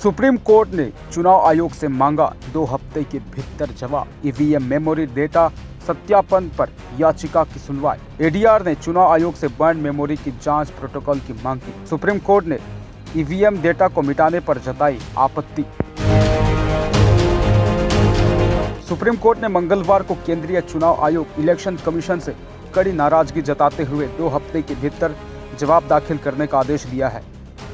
Supreme court ने चुनाव आयोग से मांगा 2 हफ्ते के भीतर जवाब। ईवीएम मेमोरी डेटा सत्यापन पर याचिका की सुनवाई। एडीआर ने चुनाव आयोग से बर्न मेमोरी की जांच प्रोटोकॉल की मांग की। सुप्रीम कोर्ट ने ईवीएम डेटा को मिटाने पर जताई आपत्ति। सुप्रीम कोर्ट ने मंगलवार को केंद्रीय चुनाव आयोग इलेक्शन कमीशन से कड़ी नाराजगी जताते हुए 2 हफ्ते के भीतर जवाब दाखिल करने का आदेश दिया है।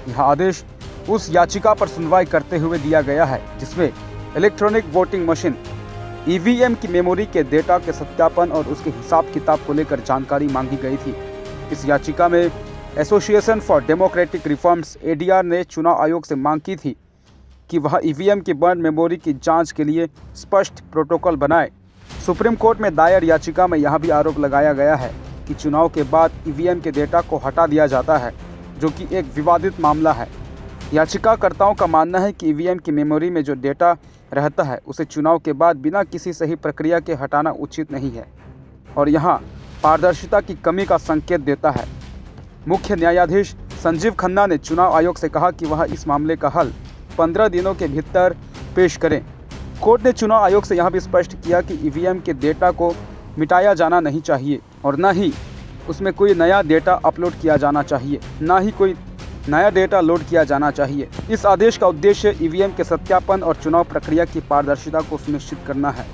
यह आदेश उस याचिका पर सुनवाई करते हुए दिया गया है जिसमें इलेक्ट्रॉनिक वोटिंग मशीन ईवीएम की मेमोरी के डेटा के सत्यापन और उसके हिसाब किताब को लेकर जानकारी मांगी गई थी। इस याचिका में association for democratic reforms ADR ने चुनाव आयोग से मांग की थी कि वह ईवीएम की बर्न मेमोरी की जांच के लिए स्पष्ट प्रोटोकॉल बनाए। सुप्रीम कोर्ट में दायर याचिका में यह भी आरोप लगाया गया है कि चुनाव के बाद ईवीएम के डेटा को हटा दिया जाता है, जो कि एक विवादित मामला है। याचिकाकर्ताओं का मानना है कि ईवीएम की मेमोरी में जो डेटा रहता है उसे चुनाव के बाद बिना किसी सही प्रक्रिया के हटाना उचित नहीं है और यहाँ पारदर्शिता की कमी का संकेत देता है। मुख्य न्यायाधीश संजीव खन्ना ने चुनाव आयोग से कहा कि वह इस मामले का हल 15 दिनों के भीतर पेश करें। कोर्ट ने चुनाव आयोग से यह भी स्पष्ट किया कि ईवीएम के डेटा को मिटाया जाना नहीं चाहिए और न ही उसमें कोई नया डेटा अपलोड किया जाना चाहिए, न ही कोई नया डेटा लोड किया जाना चाहिए। इस आदेश का उद्देश्य ईवीएम के सत्यापन और चुनाव प्रक्रिया की पारदर्शिता को सुनिश्चित करना है।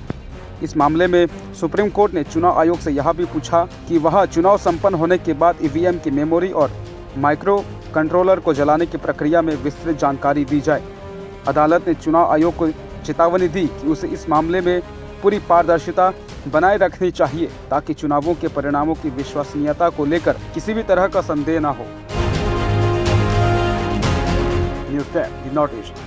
इस मामले में सुप्रीम कोर्ट ने चुनाव आयोग से यह भी पूछा कि वह चुनाव संपन्न होने के बाद ईवीएम की मेमोरी और माइक्रो कंट्रोलर को जलाने की प्रक्रिया में विस्तृत जानकारी दी जाए। अदालत ने चुनाव आयोग को चेतावनी दी कि उसे इस मामले में पूरी पारदर्शिता बनाए रखनी चाहिए ताकि चुनावों के परिणामों की विश्वसनीयता को लेकर किसी भी तरह का संदेह न हो। News 10 the north east.